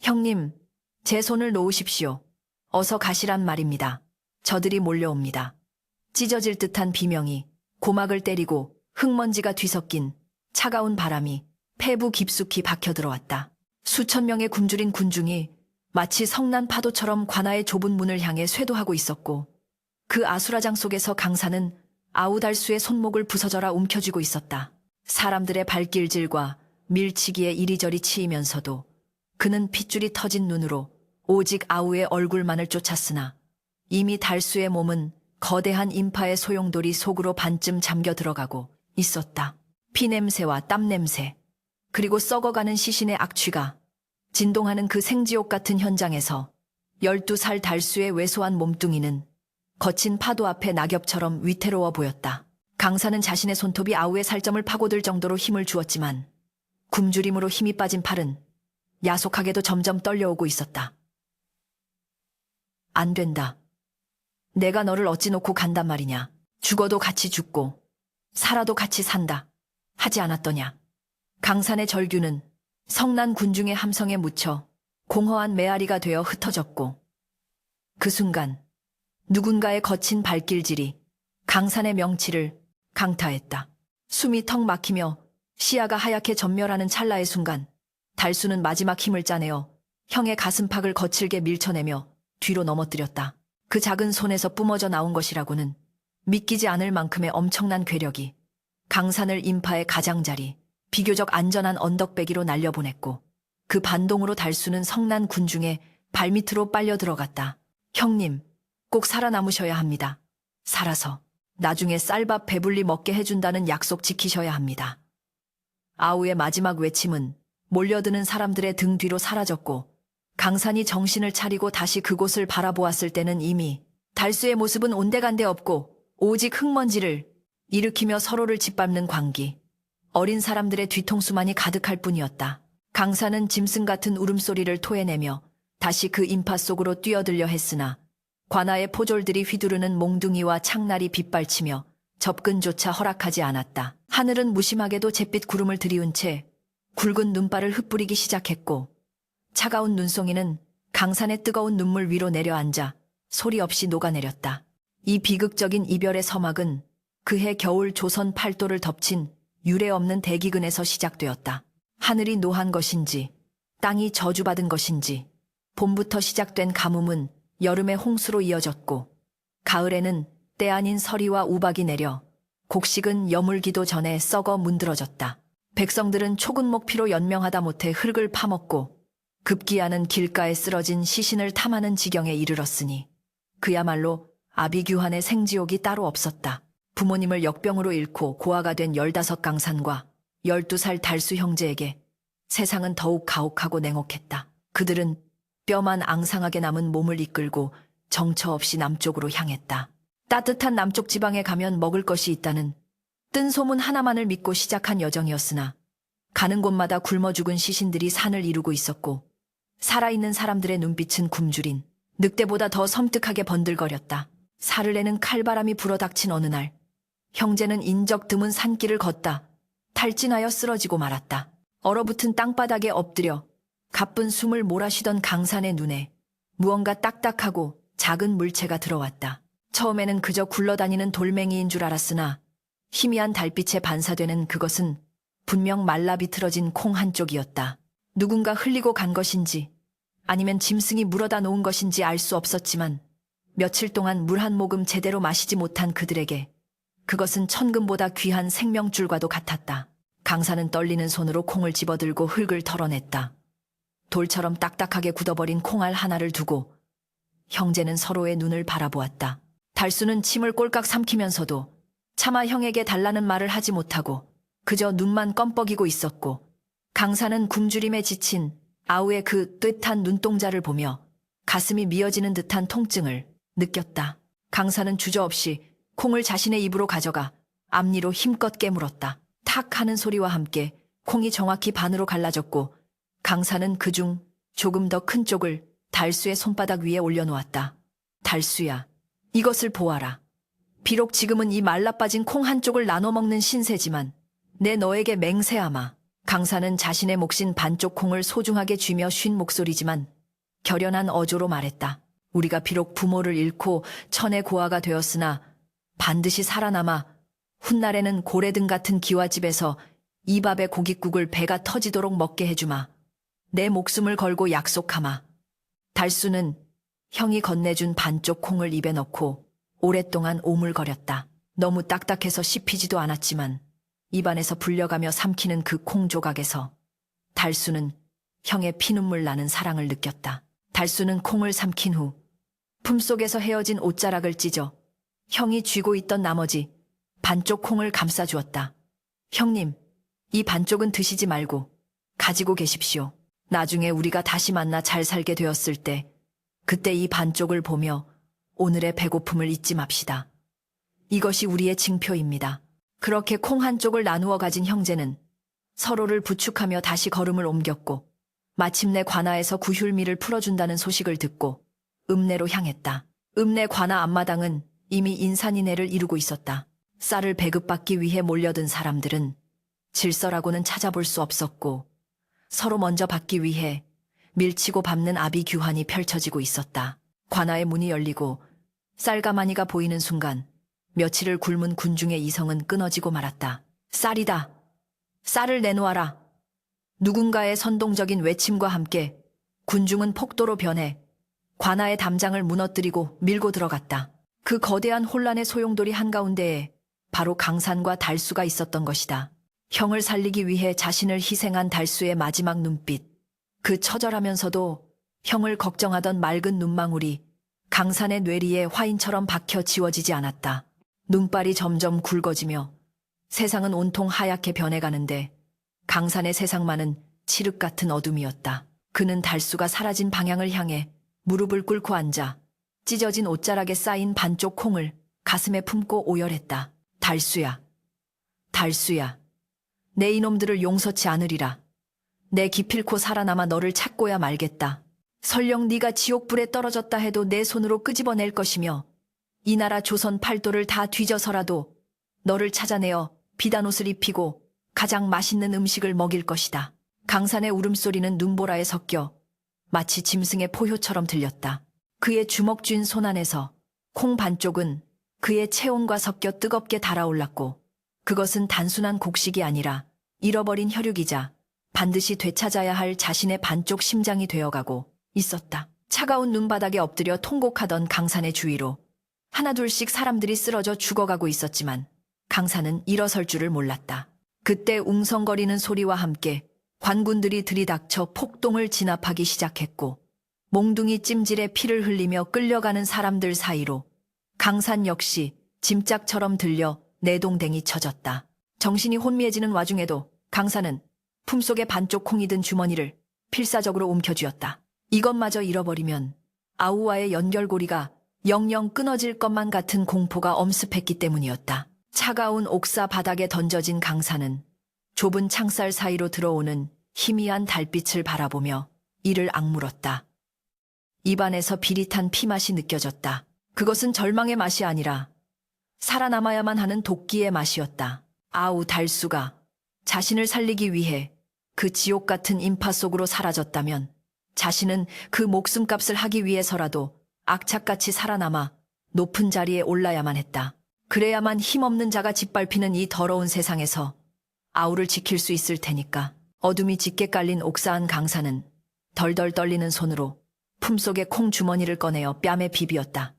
형님, 제 손을 놓으십시오. 어서 가시란 말입니다. 저들이 몰려옵니다. 찢어질 듯한 비명이 고막을 때리고 흙먼지가 뒤섞인 차가운 바람이 폐부 깊숙이 박혀 들어왔다. 수천 명의 굶주린 군중이 마치 성난 파도처럼 관아의 좁은 문을 향해 쇄도하고 있었고, 그 아수라장 속에서 강사는 아우달수의 손목을 부서져라 움켜쥐고 있었다. 사람들의 발길질과 밀치기에 이리저리 치이면서도 그는 핏줄이 터진 눈으로 오직 아우의 얼굴만을 쫓았으나 이미 달수의 몸은 거대한 인파의 소용돌이 속으로 반쯤 잠겨 들어가고 있었다. 피냄새와 땀냄새, 그리고 썩어가는 시신의 악취가 진동하는 그 생지옥 같은 현장에서 12살 달수의 왜소한 몸뚱이는 거친 파도 앞에 낙엽처럼 위태로워 보였다. 강사는 자신의 손톱이 아우의 살점을 파고들 정도로 힘을 주었지만 굶주림으로 힘이 빠진 팔은 야속하게도 점점 떨려오고 있었다. 안 된다. 내가 너를 어찌 놓고 간단 말이냐. 죽어도 같이 죽고 살아도 같이 산다. 하지 않았더냐. 강산의 절규는 성난 군중의 함성에 묻혀 공허한 메아리가 되어 흩어졌고, 그 순간 누군가의 거친 발길질이 강산의 명치를 강타했다. 숨이 턱 막히며 시야가 하얗게 전멸하는 찰나의 순간 달수는 마지막 힘을 짜내어 형의 가슴팍을 거칠게 밀쳐내며 뒤로 넘어뜨렸다. 그 작은 손에서 뿜어져 나온 것이라고는 믿기지 않을 만큼의 엄청난 괴력이 강산을 인파의 가장자리, 비교적 안전한 언덕배기로 날려보냈고, 그 반동으로 달수는 성난 군중의 발밑으로 빨려 들어갔다. 형님, 꼭 살아남으셔야 합니다. 살아서 나중에 쌀밥 배불리 먹게 해준다는 약속 지키셔야 합니다. 아우의 마지막 외침은 몰려드는 사람들의 등 뒤로 사라졌고, 강산이 정신을 차리고 다시 그곳을 바라보았을 때는 이미 달수의 모습은 온데간데 없고 오직 흙먼지를 일으키며 서로를 짓밟는 광기, 어린 사람들의 뒤통수만이 가득할 뿐이었다. 강산은 짐승 같은 울음소리를 토해내며 다시 그 인파 속으로 뛰어들려 했으나 관아의 포졸들이 휘두르는 몽둥이와 창날이 빗발치며 접근조차 허락하지 않았다. 하늘은 무심하게도 잿빛 구름을 들이운 채 굵은 눈발을 흩뿌리기 시작했고, 차가운 눈송이는 강산의 뜨거운 눈물 위로 내려앉아 소리 없이 녹아내렸다. 이 비극적인 이별의 서막은 그해 겨울 조선 팔도를 덮친 유례없는 대기근에서 시작되었다. 하늘이 노한 것인지 땅이 저주받은 것인지 봄부터 시작된 가뭄은 여름의 홍수로 이어졌고, 가을에는 때 아닌 서리와 우박이 내려 곡식은 여물기도 전에 썩어 문드러졌다. 백성들은 초근목 피로 연명하다 못해 흙을 파먹고 급기야는 길가에 쓰러진 시신을 탐하는 지경에 이르렀으니 그야말로 아비규환의 생지옥이 따로 없었다. 부모님을 역병으로 잃고 고아가 된 15강산과 12살 달수 형제에게 세상은 더욱 가혹하고 냉혹했다. 그들은 뼈만 앙상하게 남은 몸을 이끌고 정처 없이 남쪽으로 향했다. 따뜻한 남쪽 지방에 가면 먹을 것이 있다는 뜬 소문 하나만을 믿고 시작한 여정이었으나 가는 곳마다 굶어 죽은 시신들이 산을 이루고 있었고, 살아있는 사람들의 눈빛은 굶주린 늑대보다 더 섬뜩하게 번들거렸다. 사흘에는 칼바람이 불어닥친 어느 날, 형제는 인적 드문 산길을 걷다 탈진하여 쓰러지고 말았다. 얼어붙은 땅바닥에 엎드려 가쁜 숨을 몰아쉬던 강산의 눈에 무언가 딱딱하고 작은 물체가 들어왔다. 처음에는 그저 굴러다니는 돌멩이인 줄 알았으나 희미한 달빛에 반사되는 그것은 분명 말라 비틀어진 콩 한쪽이었다. 누군가 흘리고 간 것인지 아니면 짐승이 물어다 놓은 것인지 알 수 없었지만 며칠 동안 물 한 모금 제대로 마시지 못한 그들에게 그것은 천금보다 귀한 생명줄과도 같았다. 강사는 떨리는 손으로 콩을 집어들고 흙을 털어냈다. 돌처럼 딱딱하게 굳어버린 콩알 하나를 두고 형제는 서로의 눈을 바라보았다. 달수는 침을 꼴깍 삼키면서도 차마 형에게 달라는 말을 하지 못하고 그저 눈만 껌뻑이고 있었고, 강사는 굶주림에 지친 아우의 그 뜻한 눈동자를 보며 가슴이 미어지는 듯한 통증을 느꼈다. 강사는 주저없이 콩을 자신의 입으로 가져가 앞니로 힘껏 깨물었다. 탁 하는 소리와 함께 콩이 정확히 반으로 갈라졌고, 강사는 그중 조금 더 큰 쪽을 달수의 손바닥 위에 올려놓았다. 달수야, 이것을 보아라. 비록 지금은 이 말라빠진 콩 한쪽을 나눠 먹는 신세지만 내 너에게 맹세하마. 강사는 자신의 몫인 반쪽 콩을 소중하게 쥐며 쉰 목소리지만 결연한 어조로 말했다. 우리가 비록 부모를 잃고 천의 고아가 되었으나 반드시 살아남아 훗날에는 고래등 같은 기와집에서 이 밥에 고깃국을 배가 터지도록 먹게 해주마. 내 목숨을 걸고 약속하마. 달수는 형이 건네준 반쪽 콩을 입에 넣고 오랫동안 오물거렸다. 너무 딱딱해서 씹히지도 않았지만 입안에서 불려가며 삼키는 그 콩 조각에서 달수는 형의 피눈물 나는 사랑을 느꼈다. 달수는 콩을 삼킨 후 품속에서 헤어진 옷자락을 찢어 형이 쥐고 있던 나머지 반쪽 콩을 감싸주었다. 형님, 이 반쪽은 드시지 말고 가지고 계십시오. 나중에 우리가 다시 만나 잘 살게 되었을 때 그때 이 반쪽을 보며 오늘의 배고픔을 잊지 맙시다. 이것이 우리의 징표입니다. 그렇게 콩 한 쪽을 나누어 가진 형제는 서로를 부축하며 다시 걸음을 옮겼고 마침내 관아에서 구휼미를 풀어준다는 소식을 듣고 읍내로 향했다. 읍내 관아 앞마당은 이미 인산인해를 이루고 있었다. 쌀을 배급받기 위해 몰려든 사람들은 질서라고는 찾아볼 수 없었고 서로 먼저 받기 위해 밀치고 밟는 아비규환이 펼쳐지고 있었다. 관아의 문이 열리고 쌀가마니가 보이는 순간 며칠을 굶은 군중의 이성은 끊어지고 말았다. 쌀이다. 쌀을 내놓아라. 누군가의 선동적인 외침과 함께 군중은 폭도로 변해 관아의 담장을 무너뜨리고 밀고 들어갔다. 그 거대한 혼란의 소용돌이 한가운데에 바로 강산과 달수가 있었던 것이다. 형을 살리기 위해 자신을 희생한 달수의 마지막 눈빛, 그 처절하면서도 형을 걱정하던 맑은 눈망울이 강산의 뇌리에 화인처럼 박혀 지워지지 않았다. 눈발이 점점 굵어지며 세상은 온통 하얗게 변해가는데 강산의 세상만은 칠흑 같은 어둠이었다. 그는 달수가 사라진 방향을 향해 무릎을 꿇고 앉아 찢어진 옷자락에 쌓인 반쪽 콩을 가슴에 품고 오열했다. 달수야, 달수야, 내 이놈들을 용서치 않으리라. 내 기필코 살아남아 너를 찾고야 말겠다. 설령 네가 지옥불에 떨어졌다 해도 내 손으로 끄집어낼 것이며 이 나라 조선 팔도를 다 뒤져서라도 너를 찾아내어 비단옷을 입히고 가장 맛있는 음식을 먹일 것이다. 강산의 울음소리는 눈보라에 섞여 마치 짐승의 포효처럼 들렸다. 그의 주먹 쥔 손 안에서 콩 반쪽은 그의 체온과 섞여 뜨겁게 달아올랐고 그것은 단순한 곡식이 아니라 잃어버린 혈육이자 반드시 되찾아야 할 자신의 반쪽 심장이 되어가고 있었다. 차가운 눈바닥에 엎드려 통곡하던 강산의 주위로 하나둘씩 사람들이 쓰러져 죽어가고 있었지만 강산은 일어설 줄을 몰랐다. 그때 웅성거리는 소리와 함께 관군들이 들이닥쳐 폭동을 진압하기 시작했고 몽둥이 찜질에 피를 흘리며 끌려가는 사람들 사이로 강산 역시 짐짝처럼 들려 내동댕이 쳐졌다. 정신이 혼미해지는 와중에도 강산은 품속에 반쪽 콩이 든 주머니를 필사적으로 움켜쥐었다. 이것마저 잃어버리면 아우와의 연결고리가 영영 끊어질 것만 같은 공포가 엄습했기 때문이었다. 차가운 옥사 바닥에 던져진 강산은 좁은 창살 사이로 들어오는 희미한 달빛을 바라보며 이를 악물었다. 입안에서 비릿한 피맛이 느껴졌다. 그것은 절망의 맛이 아니라 살아남아야만 하는 도끼의 맛이었다. 아우 달수가 자신을 살리기 위해 그 지옥 같은 인파 속으로 사라졌다면 자신은 그 목숨값을 하기 위해서라도 악착같이 살아남아 높은 자리에 올라야만 했다. 그래야만 힘없는 자가 짓밟히는 이 더러운 세상에서 아우를 지킬 수 있을 테니까. 어둠이 짙게 깔린 옥사한 강산은 덜덜 떨리는 손으로 품속의 콩 주머니를 꺼내어 뺨에 비비었다.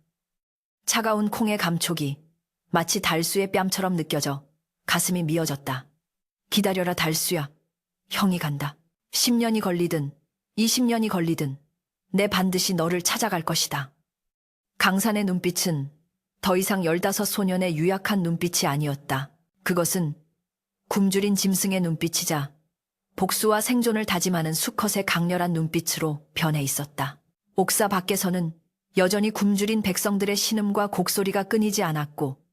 차가운 콩의 감촉이 마치 달수의 뺨처럼 느껴져 가슴이 미어졌다. 기다려라 달수야. 형이 간다. 10년이 걸리든 20년이 걸리든 내 반드시 너를 찾아갈 것이다. 강산의 눈빛은 더 이상 15소년의 유약한 눈빛이 아니었다. 그것은 굶주린 짐승의 눈빛이자 복수와 생존을 다짐하는 수컷의 강렬한 눈빛으로 변해 있었다. 옥사 밖에서는 여전히 굶주린 백성들의 신음과 곡소리가 끊이지 않았고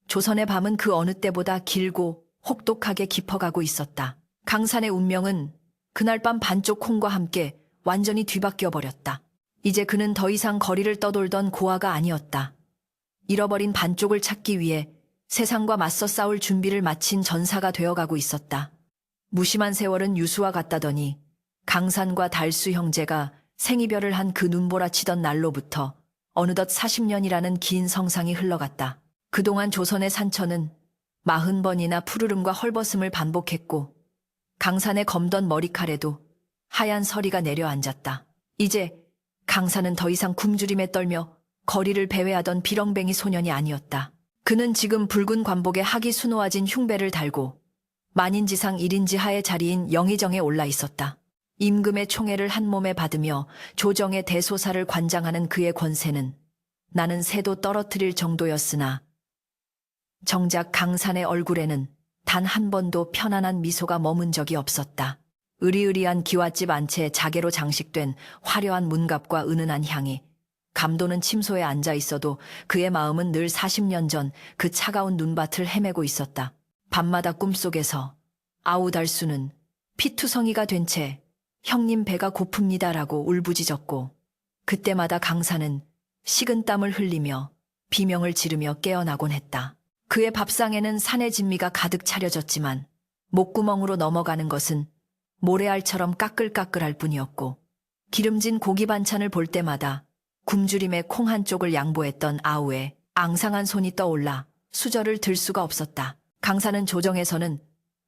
조선의 밤은 그 어느 때보다 길고 혹독하게 깊어가고 있었다. 강산의 운명은 그날 밤 반쪽 콩과 함께 완전히 뒤바뀌어 버렸다. 이제 그는 더 이상 거리를 떠돌던 고아가 아니었다. 잃어버린 반쪽을 찾기 위해 세상과 맞서 싸울 준비를 마친 전사가 되어가고 있었다. 무심한 세월은 유수와 같다더니 강산과 달수 형제가 생이별을 한 그 눈보라치던 날로부터 어느덧 40년이라는 긴 성상이 흘러갔다. 그동안 조선의 산천은 40번이나 푸르름과 헐벗음을 반복했고 강산의 검던 머리칼에도 하얀 서리가 내려앉았다. 이제 강산은 더 이상 굶주림에 떨며 거리를 배회하던 비렁뱅이 소년이 아니었다. 그는 지금 붉은 관복에 학이 수놓아진 흉배를 달고 만인지상 1인지하의 자리인 영의정에 올라 있었다. 임금의 총애를 한 몸에 받으며 조정의 대소사를 관장하는 그의 권세는 나는 새도 떨어뜨릴 정도였으나 정작 강산의 얼굴에는 단 한 번도 편안한 미소가 머문 적이 없었다. 으리으리한 기와집 안채에 자개로 장식된 화려한 문갑과 은은한 향이 감도는 침소에 앉아 있어도 그의 마음은 늘 40년 전 그 차가운 눈밭을 헤매고 있었다. 밤마다 꿈속에서 아우 달수는 피투성이가 된 채 형님 배가 고픕니다라고 울부짖었고 그때마다 강산은 식은땀을 흘리며 비명을 지르며 깨어나곤 했다. 그의 밥상에는 산의 진미가 가득 차려졌지만 목구멍으로 넘어가는 것은 모래알처럼 까끌까끌할 뿐이었고 기름진 고기 반찬을 볼 때마다 굶주림에 콩 한쪽을 양보했던 아우의 앙상한 손이 떠올라 수저를 들 수가 없었다. 강산은 조정에서는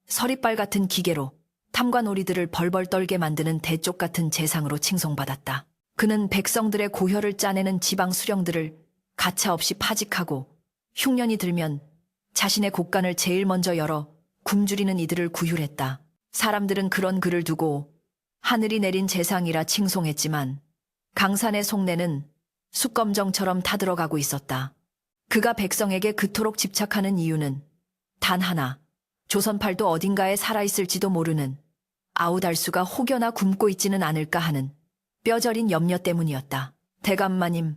서리빨 같은 기계로 탐과 놀이들을 벌벌 떨게 만드는 대쪽 같은 재상으로 칭송받았다. 그는 백성들의 고혈을 짜내는 지방 수령들을 가차없이 파직하고 흉년이 들면 자신의 곳간을 제일 먼저 열어 굶주리는 이들을 구휼했다. 사람들은 그런 그를 두고 하늘이 내린 재상이라 칭송했지만 강산의 속내는 숯검정처럼 타들어가고 있었다. 그가 백성에게 그토록 집착하는 이유는 단 하나, 조선팔도 어딘가에 살아있을지도 모르는 아우달수가 혹여나 굶고 있지는 않을까 하는 뼈저린 염려 때문이었다. 대감마님,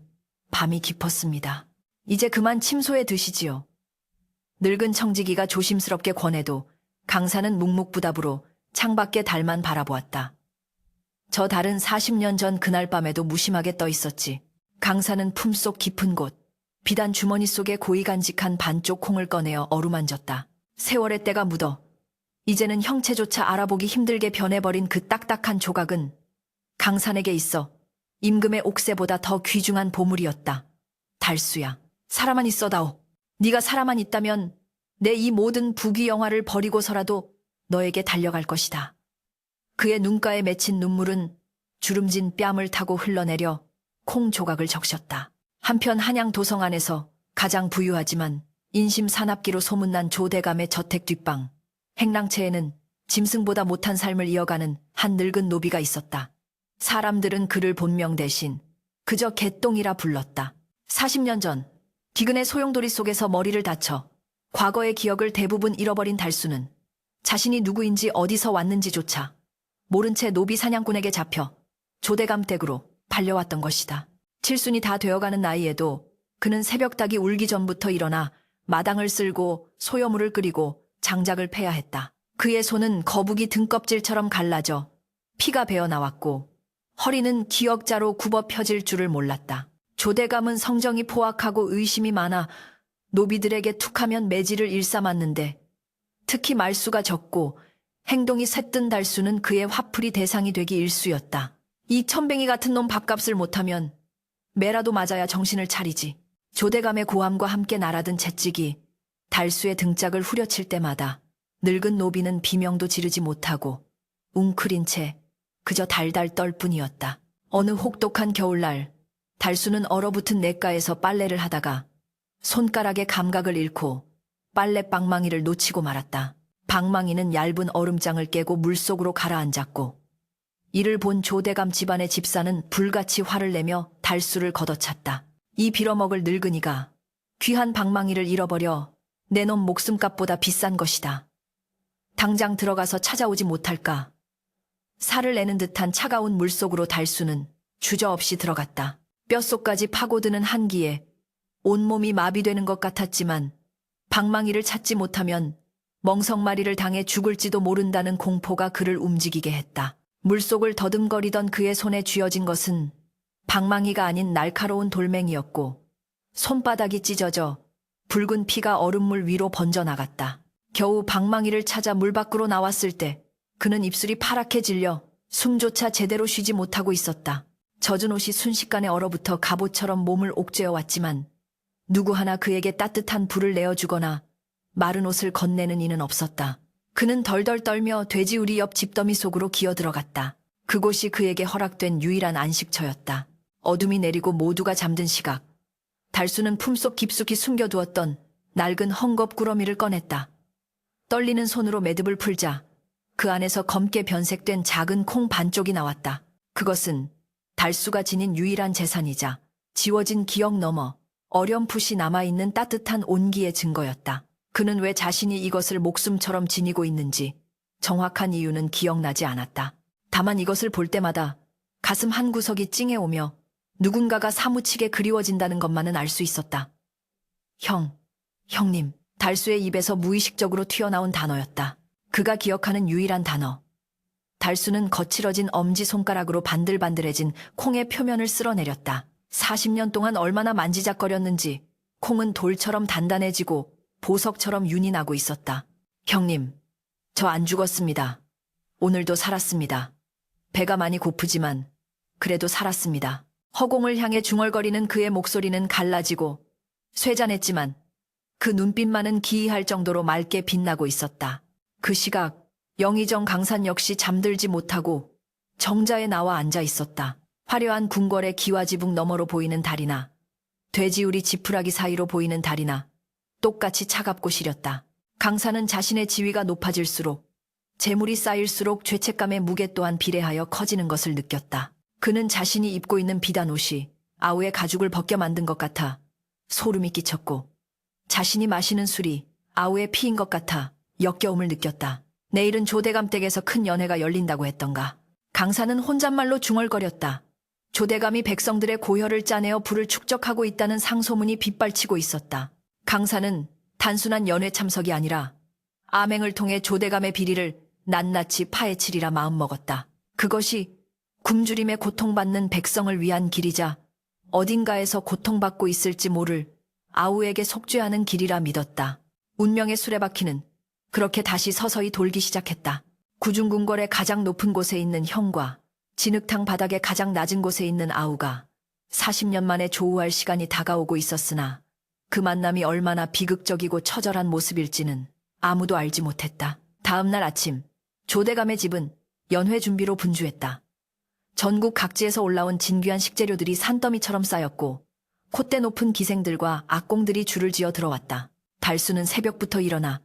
밤이 깊었습니다. 이제 그만 침소에 드시지요. 늙은 청지기가 조심스럽게 권해도 강산은 묵묵부답으로 창밖에 달만 바라보았다. 저 달은 40년 전 그날 밤에도 무심하게 떠 있었지. 강산은 품속 깊은 곳, 비단 주머니 속에 고이 간직한 반쪽 콩을 꺼내어 어루만졌다. 세월의 때가 묻어 이제는 형체조차 알아보기 힘들게 변해버린 그 딱딱한 조각은 강산에게 있어 임금의 옥새보다 더 귀중한 보물이었다. 달수야, 살아만 있어다오. 네가 살아만 있다면 내 이 모든 부귀영화를 버리고서라도 너에게 달려갈 것이다. 그의 눈가에 맺힌 눈물은 주름진 뺨을 타고 흘러내려 콩 조각을 적셨다. 한편 한양 도성 안에서 가장 부유하지만 인심 사납기로 소문난 조대감의 저택 뒷방 행랑채에는 짐승보다 못한 삶을 이어가는 한 늙은 노비가 있었다. 사람들은 그를 본명 대신 그저 개똥이라 불렀다. 40년 전 기근의 소용돌이 속에서 머리를 다쳐 과거의 기억을 대부분 잃어버린 달수는 자신이 누구인지 어디서 왔는지조차 모른 채 노비 사냥꾼에게 잡혀 조대감 댁으로 팔려왔던 것이다. 칠순이 다 되어가는 나이에도 그는 새벽닭이 울기 전부터 일어나 마당을 쓸고 소여물을 끓이고 장작을 패야 했다. 그의 손은 거북이 등껍질처럼 갈라져 피가 배어나왔고 허리는 기역자로 굽어 펴질 줄을 몰랐다. 조대감은 성정이 포악하고 의심이 많아 노비들에게 툭하면 매질을 일삼았는데 특히 말수가 적고 행동이 쇳뜬 달수는 그의 화풀이 대상이 되기 일쑤였다. 이 천뱅이 같은 놈 밥값을 못하면 매라도 맞아야 정신을 차리지. 조대감의 고함과 함께 날아든 채찍이 달수의 등짝을 후려칠 때마다 늙은 노비는 비명도 지르지 못하고 웅크린 채 그저 달달 떨 뿐이었다. 어느 혹독한 겨울날 달수는 얼어붙은 냇가에서 빨래를 하다가 손가락의 감각을 잃고 빨래 방망이를 놓치고 말았다. 방망이는 얇은 얼음장을 깨고 물속으로 가라앉았고 이를 본 조대감 집안의 집사는 불같이 화를 내며 달수를 걷어찼다. 이 빌어먹을 늙은이가 귀한 방망이를 잃어버려 내놈 목숨값보다 비싼 것이다. 당장 들어가서 찾아오지 못할까. 살을 내는 듯한 차가운 물속으로 달수는 주저없이 들어갔다. 뼛속까지 파고드는 한기에 온몸이 마비되는 것 같았지만 방망이를 찾지 못하면 멍석마리를 당해 죽을지도 모른다는 공포가 그를 움직이게 했다. 물속을 더듬거리던 그의 손에 쥐어진 것은 방망이가 아닌 날카로운 돌멩이였고 손바닥이 찢어져 붉은 피가 얼음물 위로 번져나갔다. 겨우 방망이를 찾아 물 밖으로 나왔을 때 그는 입술이 파랗게 질려 숨조차 제대로 쉬지 못하고 있었다. 젖은 옷이 순식간에 얼어붙어 갑옷처럼 몸을 옥죄어 왔지만 누구 하나 그에게 따뜻한 불을 내어주거나 마른 옷을 건네는 이는 없었다. 그는 덜덜 떨며 돼지우리 옆 집더미 속으로 기어들어갔다. 그곳이 그에게 허락된 유일한 안식처였다. 어둠이 내리고 모두가 잠든 시각. 달수는 품속 깊숙이 숨겨두었던 낡은 헝겊 꾸러미를 꺼냈다. 떨리는 손으로 매듭을 풀자 그 안에서 검게 변색된 작은 콩 반쪽이 나왔다. 그것은 달수가 지닌 유일한 재산이자 지워진 기억 너머 어렴풋이 남아있는 따뜻한 온기의 증거였다. 그는 왜 자신이 이것을 목숨처럼 지니고 있는지 정확한 이유는 기억나지 않았다. 다만 이것을 볼 때마다 가슴 한구석이 찡해오며 누군가가 사무치게 그리워진다는 것만은 알 수 있었다. 형님. 달수의 입에서 무의식적으로 튀어나온 단어였다. 그가 기억하는 유일한 단어. 달수는 거칠어진 엄지손가락으로 반들반들해진 콩의 표면을 쓸어내렸다. 40년 동안 얼마나 만지작거렸는지 콩은 돌처럼 단단해지고 보석처럼 윤이 나고 있었다. 형님, 저 안 죽었습니다. 오늘도 살았습니다. 배가 많이 고프지만 그래도 살았습니다. 허공을 향해 중얼거리는 그의 목소리는 갈라지고 쇠잔했지만 그 눈빛만은 기이할 정도로 맑게 빛나고 있었다. 그 시각 영의정 강산 역시 잠들지 못하고 정자에 나와 앉아 있었다. 화려한 궁궐의 기와지붕 너머로 보이는 달이나 돼지우리 지푸라기 사이로 보이는 달이나 똑같이 차갑고 시렸다. 강산은 자신의 지위가 높아질수록 재물이 쌓일수록 죄책감의 무게 또한 비례하여 커지는 것을 느꼈다. 그는 자신이 입고 있는 비단 옷이 아우의 가죽을 벗겨 만든 것 같아 소름이 끼쳤고 자신이 마시는 술이 아우의 피인 것 같아 역겨움을 느꼈다. 내일은 조대감 댁에서 큰 연회가 열린다고 했던가. 강산은 혼잣말로 중얼거렸다. 조대감이 백성들의 고혈을 짜내어 불을 축적하고 있다는 상소문이 빗발치고 있었다. 강산은 단순한 연회 참석이 아니라 암행을 통해 조대감의 비리를 낱낱이 파헤치리라 마음먹었다. 그것이 굶주림에 고통받는 백성을 위한 길이자 어딘가에서 고통받고 있을지 모를 아우에게 속죄하는 길이라 믿었다. 운명의 수레바퀴는 그렇게 다시 서서히 돌기 시작했다. 구중궁궐의 가장 높은 곳에 있는 형과 진흙탕 바닥의 가장 낮은 곳에 있는 아우가 40년 만에 조우할 시간이 다가오고 있었으나 그 만남이 얼마나 비극적이고 처절한 모습일지는 아무도 알지 못했다. 다음 날 아침 조대감의 집은 연회 준비로 분주했다. 전국 각지에서 올라온 진귀한 식재료들이 산더미처럼 쌓였고 콧대 높은 기생들과 악공들이 줄을 지어 들어왔다. 달수는 새벽부터 일어나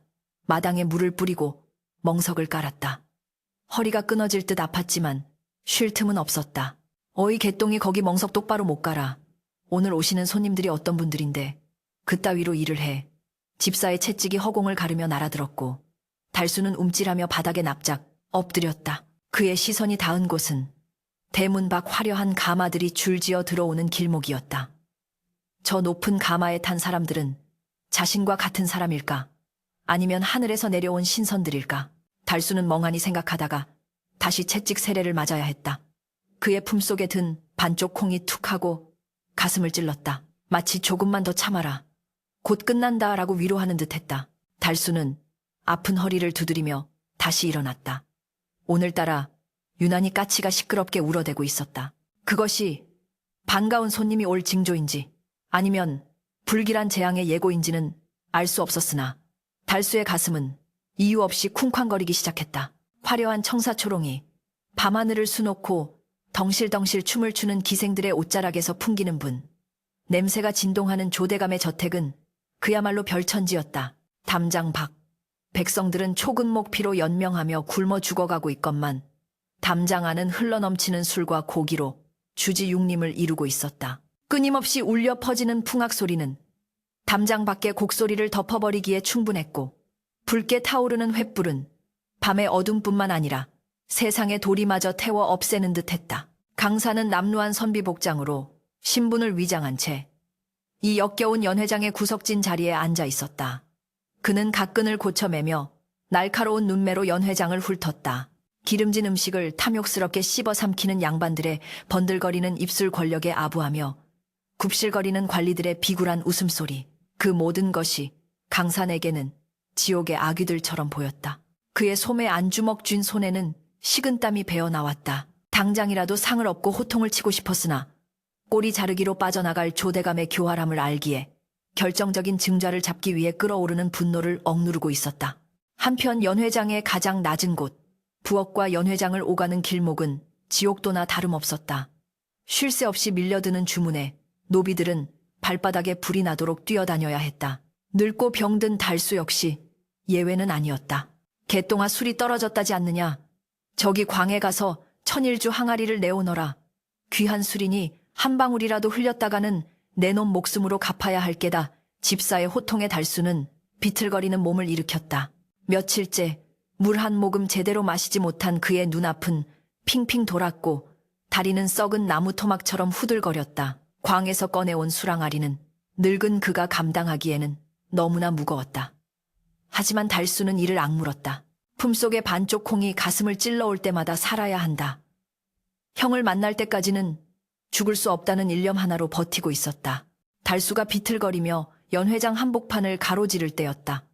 마당에 물을 뿌리고 멍석을 깔았다. 허리가 끊어질 듯 아팠지만 쉴 틈은 없었다. 어이 개똥이 거기 멍석 똑바로 못 깔아. 오늘 오시는 손님들이 어떤 분들인데 그따위로 일을 해. 집사의 채찍이 허공을 가르며 날아들었고 달수는 움찔하며 바닥에 납작 엎드렸다. 그의 시선이 닿은 곳은 대문 밖 화려한 가마들이 줄지어 들어오는 길목이었다. 저 높은 가마에 탄 사람들은 자신과 같은 사람일까? 아니면 하늘에서 내려온 신선들일까? 달수는 멍하니 생각하다가 다시 채찍 세례를 맞아야 했다. 그의 품속에 든 반쪽 콩이 툭 하고 가슴을 찔렀다. 마치 조금만 더 참아라. 곧 끝난다라고 위로하는 듯했다. 달수는 아픈 허리를 두드리며 다시 일어났다. 오늘따라 유난히 까치가 시끄럽게 울어대고 있었다. 그것이 반가운 손님이 올 징조인지 아니면 불길한 재앙의 예고인지는 알 수 없었으나 달수의 가슴은 이유 없이 쿵쾅거리기 시작했다. 화려한 청사초롱이 밤하늘을 수놓고 덩실덩실 춤을 추는 기생들의 옷자락에서 풍기는 분. 냄새가 진동하는 조대감의 저택은 그야말로 별천지였다. 담장 밖. 백성들은 초근목 피로 연명하며 굶어 죽어가고 있건만 담장 안은 흘러넘치는 술과 고기로 주지육림을 이루고 있었다. 끊임없이 울려 퍼지는 풍악 소리는 담장 밖의 곡소리를 덮어버리기에 충분했고 붉게 타오르는 횃불은 밤의 어둠뿐만 아니라 세상의 도리마저 태워 없애는 듯했다. 강사는 남루한 선비복장으로 신분을 위장한 채 이 역겨운 연회장의 구석진 자리에 앉아 있었다. 그는 각근을 고쳐매며 날카로운 눈매로 연회장을 훑었다. 기름진 음식을 탐욕스럽게 씹어 삼키는 양반들의 번들거리는 입술 권력에 아부하며 굽실거리는 관리들의 비굴한 웃음소리. 그 모든 것이 강산에게는 지옥의 아귀들처럼 보였다. 그의 소매 안주먹 쥔 손에는 식은땀이 배어 나왔다. 당장이라도 상을 얻고 호통을 치고 싶었으나 꼬리 자르기로 빠져나갈 조대감의 교활함을 알기에 결정적인 증좌를 잡기 위해 끓어오르는 분노를 억누르고 있었다. 한편 연 회장의 가장 낮은 곳, 부엌과 연 회장을 오가는 길목은 지옥도나 다름없었다. 쉴 새 없이 밀려드는 주문에 노비들은 발바닥에 불이 나도록 뛰어다녀야 했다. 늙고 병든 달수 역시 예외는 아니었다. 개똥아 술이 떨어졌다지 않느냐. 저기 광에 가서 천일주 항아리를 내오너라. 귀한 술이니 한 방울이라도 흘렸다가는 내놓은 목숨으로 갚아야 할 게다. 집사의 호통에 달수는 비틀거리는 몸을 일으켰다. 며칠째 물 한 모금 제대로 마시지 못한 그의 눈앞은 핑핑 돌았고 다리는 썩은 나무 토막처럼 후들거렸다. 광에서 꺼내온 술항아리는 늙은 그가 감당하기에는 너무나 무거웠다. 하지만 달수는 이를 악물었다. 품속의 반쪽 콩이 가슴을 찔러올 때마다 살아야 한다. 형을 만날 때까지는 죽을 수 없다는 일념 하나로 버티고 있었다. 달수가 비틀거리며 연 회장 한복판을 가로지를 때였다.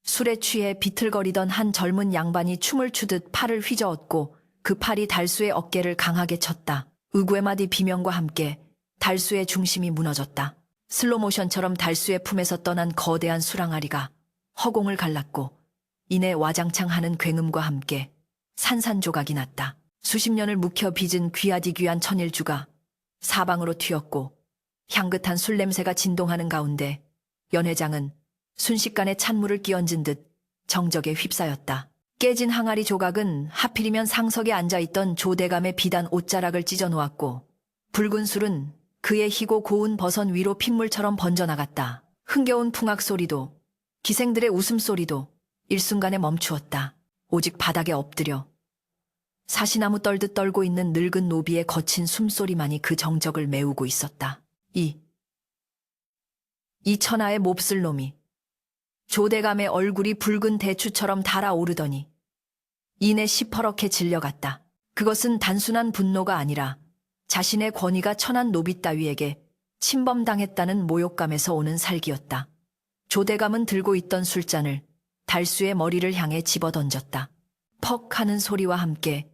술에 취해 비틀거리던 한 젊은 양반이 춤을 추듯 팔을 휘저었고 그 팔이 달수의 어깨를 강하게 쳤다. 의구의마디 비명과 함께 달수의 중심이 무너졌다. 슬로모션처럼 달수의 품에서 떠난 거대한 술항아리가 허공을 갈랐고 이내 와장창 하는 굉음과 함께 산산조각이 났다. 수십 년을 묵혀 빚은 귀하디 귀한 천일주가 사방으로 튀었고 향긋한 술 냄새가 진동하는 가운데 연 회장은 순식간에 찬물을 끼얹은 듯 정적에 휩싸였다. 깨진 항아리 조각은 하필이면 상석에 앉아있던 조대감의 비단 옷자락을 찢어놓았고 붉은 술은 그의 희고 고운 버선 위로 핏물처럼 번져나갔다. 흥겨운 풍악 소리도 기생들의 웃음소리도 일순간에 멈추었다. 오직 바닥에 엎드려 사시나무 떨듯 떨고 있는 늙은 노비의 거친 숨소리만이 그 정적을 메우고 있었다. 이 천하의 몹쓸 놈이 조대감의 얼굴이 붉은 대추처럼 달아오르더니 이내 시퍼렇게 질려갔다. 그것은 단순한 분노가 아니라 자신의 권위가 천한 노비 따위에게 침범당했다는 모욕감에서 오는 살기였다. 조대감은 들고 있던 술잔을 달수의 머리를 향해 집어던졌다. 퍽 하는 소리와 함께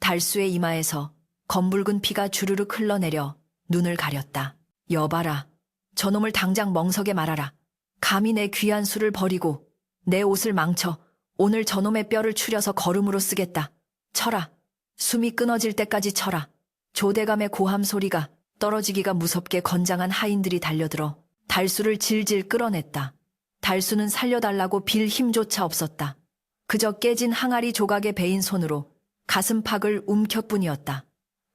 달수의 이마에서 검붉은 피가 주르륵 흘러내려 눈을 가렸다. 여봐라. 저놈을 당장 멍석에 말아라. 감히 내 귀한 술을 버리고 내 옷을 망쳐 오늘 저놈의 뼈를 추려서 거름으로 쓰겠다. 쳐라. 숨이 끊어질 때까지 쳐라. 조대감의 고함 소리가 떨어지기가 무섭게 건장한 하인들이 달려들어 달수를 질질 끌어냈다. 달수는 살려달라고 빌 힘조차 없었다. 그저 깨진 항아리 조각에 베인 손으로 가슴팍을 움켜뿐이었다.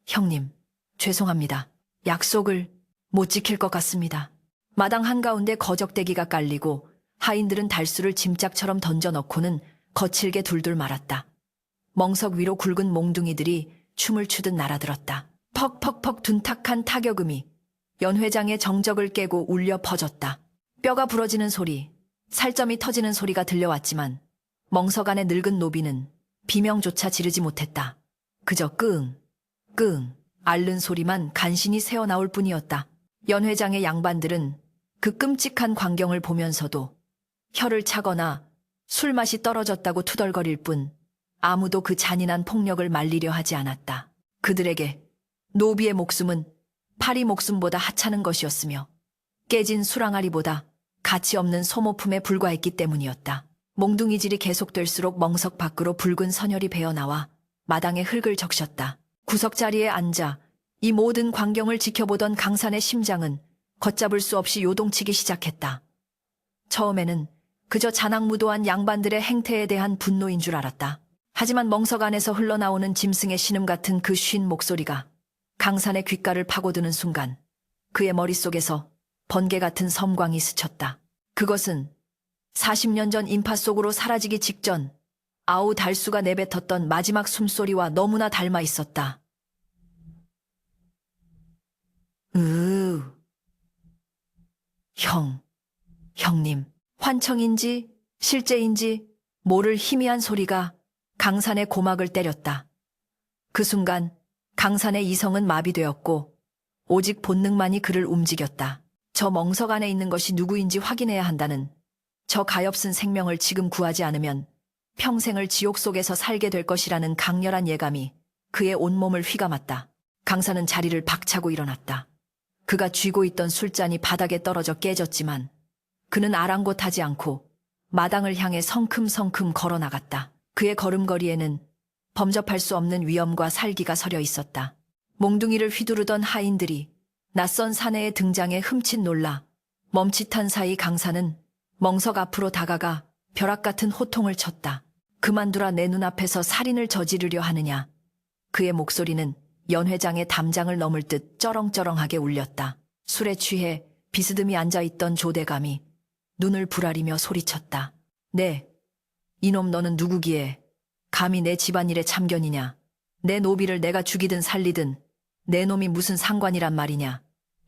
형님, 죄송합니다. 약속을 못 지킬 것 같습니다. 마당 한가운데 거적대기가 깔리고 하인들은 달수를 짐짝처럼 던져넣고는 거칠게 둘둘 말았다. 멍석 위로 굵은 몽둥이들이 춤을 추듯 날아들었다. 퍽퍽퍽 둔탁한 타격음이 연 회장의 정적을 깨고 울려 퍼졌다. 뼈가 부러지는 소리, 살점이 터지는 소리가 들려왔지만 멍석 안의 늙은 노비는 비명조차 지르지 못했다. 그저 끙, 끙, 앓는 소리만 간신히 새어나올 뿐이었다. 연 회장의 양반들은 그 끔찍한 광경을 보면서도 혀를 차거나 술맛이 떨어졌다고 투덜거릴 뿐 아무도 그 잔인한 폭력을 말리려 하지 않았다. 그들에게 노비의 목숨은 파리 목숨보다 하찮은 것이었으며 깨진 술항아리보다 가치 없는 소모품에 불과했기 때문이었다. 몽둥이질이 계속될수록 멍석 밖으로 붉은 선혈이 배어나와 마당에 흙을 적셨다. 구석자리에 앉아 이 모든 광경을 지켜보던 강산의 심장은 걷잡을 수 없이 요동치기 시작했다. 처음에는 그저 자낙무도한 양반들의 행태에 대한 분노인 줄 알았다. 하지만 멍석 안에서 흘러나오는 짐승의 신음 같은 그 쉰 목소리가 강산의 귓가를 파고드는 순간 그의 머릿속에서 번개 같은 섬광이 스쳤다. 그것은 40년 전 인파 속으로 사라지기 직전 아우 달수가 내뱉었던 마지막 숨소리와 너무나 닮아 있었다. 형님. 환청인지 실제인지 모를 희미한 소리가 강산의 고막을 때렸다. 그 순간 강산의 이성은 마비되었고 오직 본능만이 그를 움직였다. 저 멍석 안에 있는 것이 누구인지 확인해야 한다는 저 가엾은 생명을 지금 구하지 않으면 평생을 지옥 속에서 살게 될 것이라는 강렬한 예감이 그의 온몸을 휘감았다. 강사는 자리를 박차고 일어났다. 그가 쥐고 있던 술잔이 바닥에 떨어져 깨졌지만 그는 아랑곳하지 않고 마당을 향해 성큼성큼 걸어 나갔다. 그의 걸음걸이에는 범접할 수 없는 위엄과 살기가 서려 있었다. 몽둥이를 휘두르던 하인들이 낯선 사내의 등장에 흠칫 놀라 멈칫한 사이 강사는 멍석 앞으로 다가가 벼락 같은 호통을 쳤다. 그만두라, 내 눈앞에서 살인을 저지르려 하느냐. 그의 목소리는 연회장의 담장을 넘을 듯 쩌렁쩌렁하게 울렸다. 술에 취해 비스듬히 앉아있던 조대감이 눈을 부라리며 소리쳤다. 네, 이놈 너는 누구기에 감히 내 집안일에 참견이냐. 내 노비를 내가 죽이든 살리든 내 놈이 무슨 상관이란 말이냐.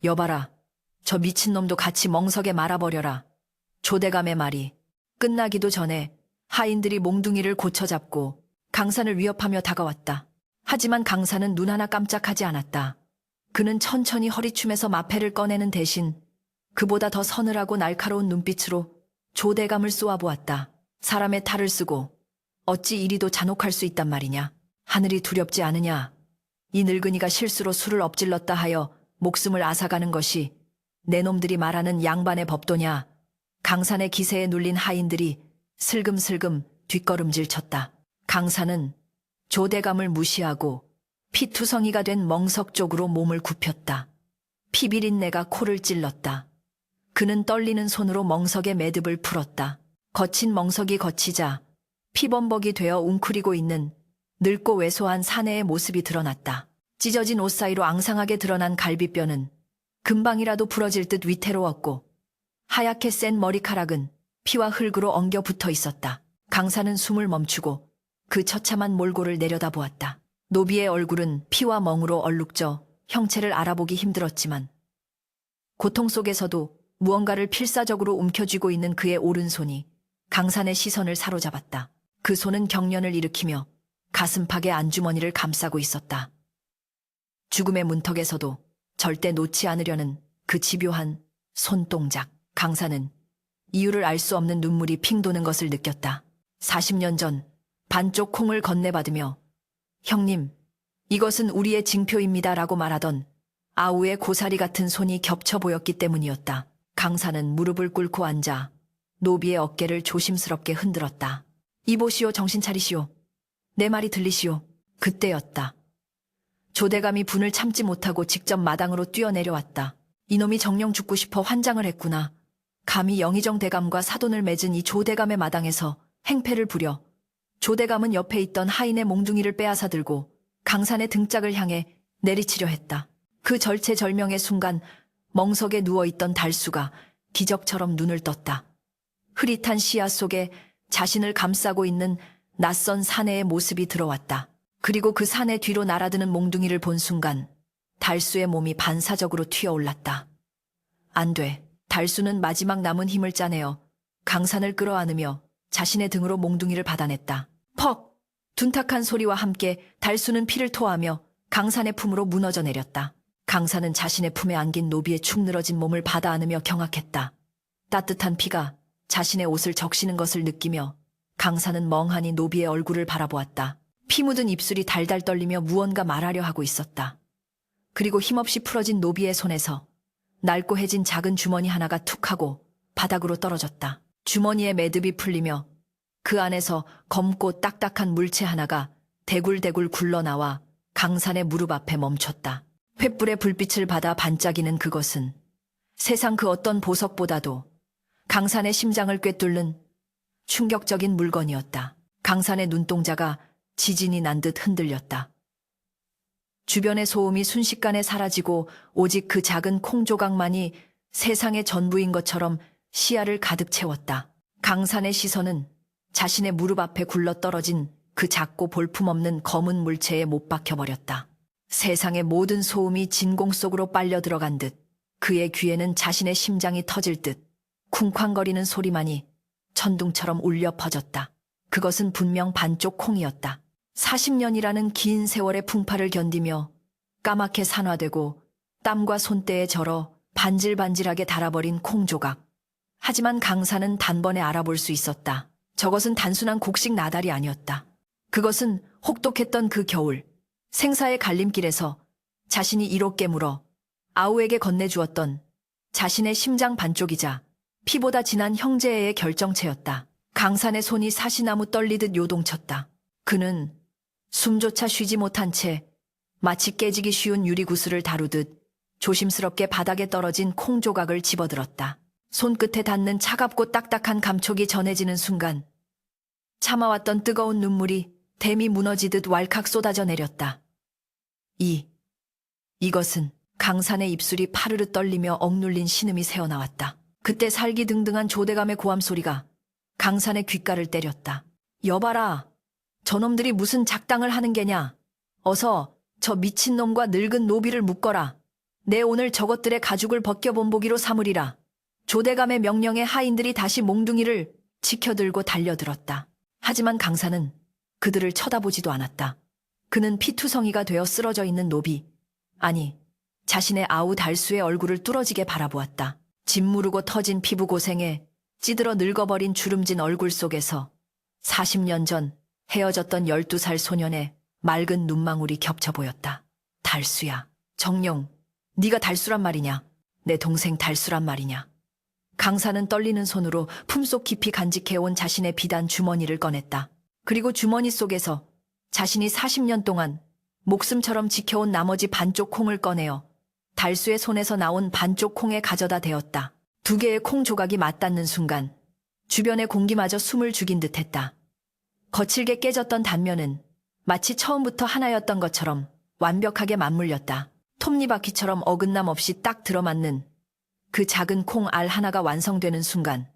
여봐라, 저 미친놈도 같이 멍석에 말아버려라. 조대감의 말이 끝나기도 전에 하인들이 몽둥이를 고쳐잡고 강산을 위협하며 다가왔다. 하지만 강산은 눈 하나 깜짝하지 않았다. 그는 천천히 허리춤에서 마패를 꺼내는 대신 그보다 더 서늘하고 날카로운 눈빛으로 조대감을 쏘아보았다. 사람의 탈을 쓰고 어찌 이리도 잔혹할 수 있단 말이냐. 하늘이 두렵지 않으냐. 이 늙은이가 실수로 술을 엎질렀다 하여 목숨을 앗아가는 것이 내 놈들이 말하는 양반의 법도냐. 강산의 기세에 눌린 하인들이 슬금슬금 뒷걸음질 쳤다. 강산은 조대감을 무시하고 피투성이가 된 멍석 쪽으로 몸을 굽혔다. 피비린내가 코를 찔렀다. 그는 떨리는 손으로 멍석의 매듭을 풀었다. 거친 멍석이 거치자 피범벅이 되어 웅크리고 있는 늙고 왜소한 사내의 모습이 드러났다. 찢어진 옷 사이로 앙상하게 드러난 갈비뼈는 금방이라도 부러질 듯 위태로웠고 하얗게 센 머리카락은 피와 흙으로 엉겨 붙어 있었다. 강사는 숨을 멈추고 그 처참한 몰골을 내려다보았다. 노비의 얼굴은 피와 멍으로 얼룩져 형체를 알아보기 힘들었지만 고통 속에서도 무언가를 필사적으로 움켜쥐고 있는 그의 오른손이 강산의 시선을 사로잡았다. 그 손은 경련을 일으키며 가슴팍의 안주머니를 감싸고 있었다. 죽음의 문턱에서도 절대 놓지 않으려는 그 집요한 손동작. 강산은 이유를 알 수 없는 눈물이 핑 도는 것을 느꼈다. 40년 전 반쪽 콩을 건네받으며 형님, 이것은 우리의 징표입니다 라고 말하던 아우의 고사리 같은 손이 겹쳐 보였기 때문이었다. 강산은 무릎을 꿇고 앉아 노비의 어깨를 조심스럽게 흔들었다. 이보시오, 정신 차리시오. 내 말이 들리시오. 그때였다. 조대감이 분을 참지 못하고 직접 마당으로 뛰어내려왔다. 이놈이 정녕 죽고 싶어 환장을 했구나. 감히 영의정 대감과 사돈을 맺은 이 조대감의 마당에서 행패를 부려. 조대감은 옆에 있던 하인의 몽둥이를 빼앗아 들고 강산의 등짝을 향해 내리치려 했다. 그 절체절명의 순간 멍석에 누워있던 달수가 기적처럼 눈을 떴다. 흐릿한 시야 속에 자신을 감싸고 있는 낯선 사내의 모습이 들어왔다. 그리고 그 사내 뒤로 날아드는 몽둥이를 본 순간 달수의 몸이 반사적으로 튀어올랐다. 안 돼. 달수는 마지막 남은 힘을 짜내어 강산을 끌어안으며 자신의 등으로 몽둥이를 받아냈다. 퍽! 둔탁한 소리와 함께 달수는 피를 토하며 강산의 품으로 무너져 내렸다. 강산은 자신의 품에 안긴 노비의 축 늘어진 몸을 받아 안으며 경악했다. 따뜻한 피가 자신의 옷을 적시는 것을 느끼며 강산은 멍하니 노비의 얼굴을 바라보았다. 피 묻은 입술이 달달 떨리며 무언가 말하려 하고 있었다. 그리고 힘없이 풀어진 노비의 손에서 낡고해진 작은 주머니 하나가 툭 하고 바닥으로 떨어졌다. 주머니의 매듭이 풀리며 그 안에서 검고 딱딱한 물체 하나가 대굴대굴 굴러나와 강산의 무릎 앞에 멈췄다. 횃불의 불빛을 받아 반짝이는 그것은 세상 그 어떤 보석보다도 강산의 심장을 꿰뚫는 충격적인 물건이었다. 강산의 눈동자가 지진이 난 듯 흔들렸다. 주변의 소음이 순식간에 사라지고 오직 그 작은 콩 조각만이 세상의 전부인 것처럼 시야를 가득 채웠다. 강산의 시선은 자신의 무릎 앞에 굴러떨어진 그 작고 볼품없는 검은 물체에 못 박혀버렸다. 세상의 모든 소음이 진공 속으로 빨려 들어간 듯 그의 귀에는 자신의 심장이 터질 듯 쿵쾅거리는 소리만이 천둥처럼 울려 퍼졌다. 그것은 분명 반쪽 콩이었다. 40년이라는 긴 세월의 풍파를 견디며 까맣게 산화되고 땀과 손때에 절어 반질반질하게 달아버린 콩조각. 하지만 강산은 단번에 알아볼 수 있었다. 저것은 단순한 곡식 나달이 아니었다. 그것은 혹독했던 그 겨울, 생사의 갈림길에서 자신이 이롭게 물어 아우에게 건네주었던 자신의 심장 반쪽이자 피보다 진한 형제의 결정체였다. 강산의 손이 사시나무 떨리듯 요동쳤다. 그는 숨조차 쉬지 못한 채 마치 깨지기 쉬운 유리구슬을 다루듯 조심스럽게 바닥에 떨어진 콩 조각을 집어들었다. 손끝에 닿는 차갑고 딱딱한 감촉이 전해지는 순간 참아왔던 뜨거운 눈물이 댐이 무너지듯 왈칵 쏟아져 내렸다. 이것은 강산의 입술이 파르르 떨리며 억눌린 신음이 새어나왔다. 그때 살기등등한 조대감의 고함 소리가 강산의 귓가를 때렸다. 여봐라. 저놈들이 무슨 작당을 하는 게냐. 어서 저 미친놈과 늙은 노비를 묶어라. 내 오늘 저것들의 가죽을 벗겨본보기로 삼으리라. 조대감의 명령에 하인들이 다시 몽둥이를 치켜들고 달려들었다. 하지만 강산은 그들을 쳐다보지도 않았다. 그는 피투성이가 되어 쓰러져 있는 노비, 아니 자신의 아우 달수의 얼굴을 뚫어지게 바라보았다. 짓무르고 터진 피부 고생에 찌들어 늙어버린 주름진 얼굴 속에서 40년 전 헤어졌던 12살 소년의 맑은 눈망울이 겹쳐 보였다. 달수야. 정녕, 네가 달수란 말이냐? 내 동생 달수란 말이냐? 강산은 떨리는 손으로 품속 깊이 간직해온 자신의 비단 주머니를 꺼냈다. 그리고 주머니 속에서 자신이 40년 동안 목숨처럼 지켜온 나머지 반쪽 콩을 꺼내어 달수의 손에서 나온 반쪽 콩에 가져다 대었다. 두 개의 콩 조각이 맞닿는 순간 주변의 공기마저 숨을 죽인 듯했다. 거칠게 깨졌던 단면은 마치 처음부터 하나였던 것처럼 완벽하게 맞물렸다. 톱니바퀴처럼 어긋남 없이 딱 들어맞는 그 작은 콩 알 하나가 완성되는 순간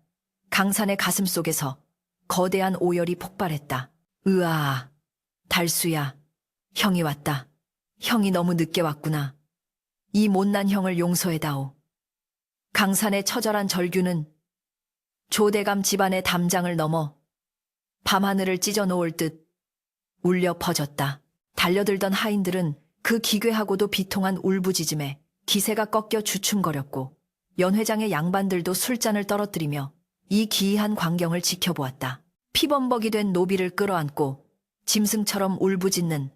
강산의 가슴 속에서 거대한 오열이 폭발했다. 으아, 달수야. 형이 왔다. 형이 너무 늦게 왔구나. 이 못난 형을 용서해다오. 강산의 처절한 절규는 조대감 집안의 담장을 넘어 밤하늘을 찢어놓을 듯 울려 퍼졌다. 달려들던 하인들은 그 기괴하고도 비통한 울부짖음에 기세가 꺾여 주춤거렸고 연회장의 양반들도 술잔을 떨어뜨리며 이 기이한 광경을 지켜보았다. 피범벅이 된 노비를 끌어안고 짐승처럼 울부짖는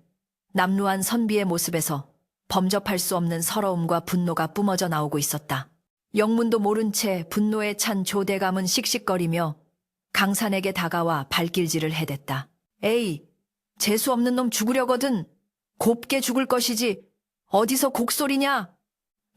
남루한 선비의 모습에서 범접할 수 없는 서러움과 분노가 뿜어져 나오고 있었다. 영문도 모른 채 분노에 찬 조대감은 씩씩거리며 강산에게 다가와 발길질을 해댔다. 에이, 재수 없는 놈 죽으려거든. 곱게 죽을 것이지. 어디서 곡소리냐?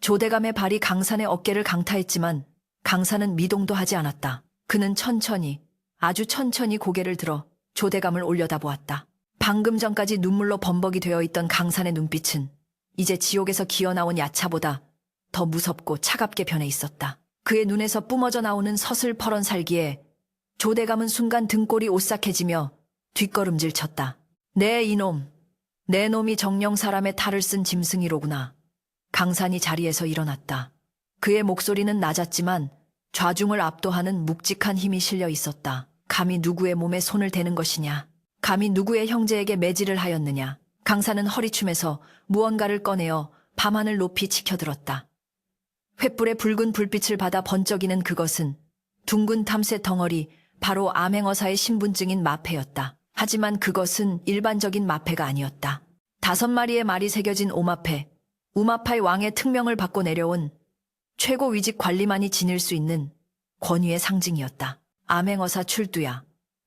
조대감의 발이 강산의 어깨를 강타했지만 강산은 미동도 하지 않았다. 그는 천천히, 아주 천천히 고개를 들어 조대감을 올려다보았다. 방금 전까지 눈물로 범벅이 되어 있던 강산의 눈빛은 이제 지옥에서 기어나온 야차보다 더 무섭고 차갑게 변해 있었다. 그의 눈에서 뿜어져 나오는 서슬퍼런 살기에 조대감은 순간 등골이 오싹해지며 뒷걸음질 쳤다. 네 이놈, 내 놈이 정령 사람의 탈을 쓴 짐승이로구나. 강산이 자리에서 일어났다. 그의 목소리는 낮았지만 좌중을 압도하는 묵직한 힘이 실려 있었다. 감히 누구의 몸에 손을 대는 것이냐? 감히 누구의 형제에게 매질을 하였느냐? 강산은 허리춤에서 무언가를 꺼내어 밤하늘 높이 치켜들었다. 횃불의 붉은 불빛을 받아 번쩍이는 그것은 둥근 탐새 덩어리, 바로 암행어사의 신분증인 마패였다. 하지만 그것은 일반적인 마패가 아니었다. 5마리의 말이 새겨진 오마패, 우마파의 왕의 특명을 받고 내려온 최고 위직 관리만이 지닐 수 있는 권위의 상징이었다. 암행어사 출두야.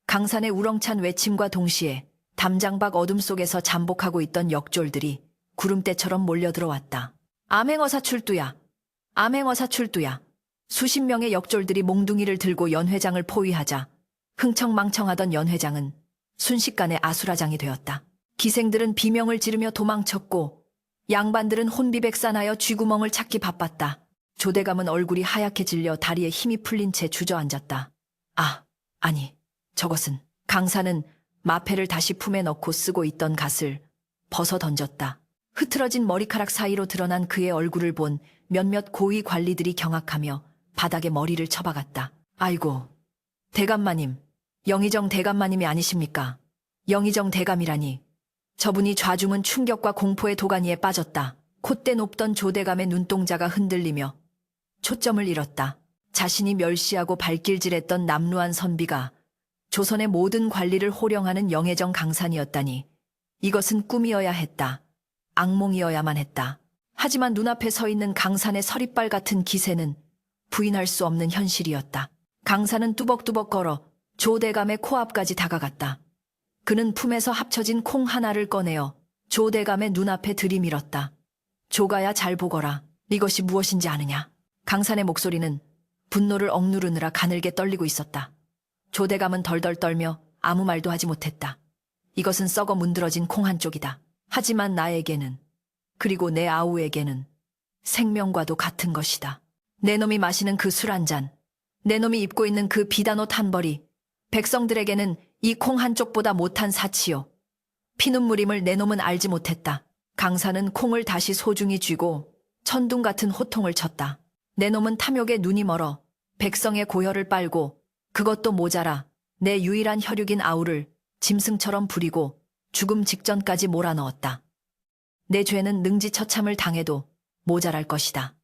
강산의 우렁찬 외침과 동시에 담장 밖 어둠 속에서 잠복하고 있던 역졸들이 구름대처럼 몰려들어왔다. 암행어사 출두야. 암행어사 출두야. 수십 명의 역졸들이 몽둥이를 들고 연회장을 포위하자 흥청망청하던 연회장은 순식간에 아수라장이 되었다. 기생들은 비명을 지르며 도망쳤고 양반들은 혼비백산하여 쥐구멍을 찾기 바빴다. 조대감은 얼굴이 하얗게 질려 다리에 힘이 풀린 채 주저앉았다. 아니, 저것은. 강산은 마패를 다시 품에 넣고 쓰고 있던 갓을 벗어 던졌다. 흐트러진 머리카락 사이로 드러난 그의 얼굴을 본 몇몇 고위 관리들이 경악하며 바닥에 머리를 쳐박았다. 아이고, 대감마님, 영의정 대감마님이 아니십니까? 영의정 대감이라니. 저분이 좌중은 충격과 공포의 도가니에 빠졌다. 콧대 높던 조대감의 눈동자가 흔들리며 초점을 잃었다. 자신이 멸시하고 발길질했던 남루한 선비가 조선의 모든 관리를 호령하는 영의정 강산이었다니 이것은 꿈이어야 했다. 악몽이어야만 했다. 하지만 눈앞에 서 있는 강산의 서리빨 같은 기세는 부인할 수 없는 현실이었다. 강산은 뚜벅뚜벅 걸어 조대감의 코앞까지 다가갔다. 그는 품에서 합쳐진 콩 하나를 꺼내어 조대감의 눈앞에 들이밀었다. 조가야 잘 보거라. 이것이 무엇인지 아느냐. 강산의 목소리는 분노를 억누르느라 가늘게 떨리고 있었다. 조대감은 덜덜 떨며 아무 말도 하지 못했다. 이것은 썩어 문드러진 콩 한 쪽이다. 하지만 나에게는, 그리고 내 아우에게는 생명과도 같은 것이다. 내 놈이 마시는 그 술 한 잔, 내 놈이 입고 있는 그 비단옷 한 벌이 백성들에게는 이 콩 한 쪽보다 못한 사치요. 피눈물임을 내 놈은 알지 못했다. 강산은 콩을 다시 소중히 쥐고 천둥 같은 호통을 쳤다. 내 놈은 탐욕에 눈이 멀어 백성의 고혈을 빨고 그것도 모자라 내 유일한 혈육인 아우를 짐승처럼 부리고 죽음 직전까지 몰아넣었다. 내 죄는 능지처참을 당해도 모자랄 것이다.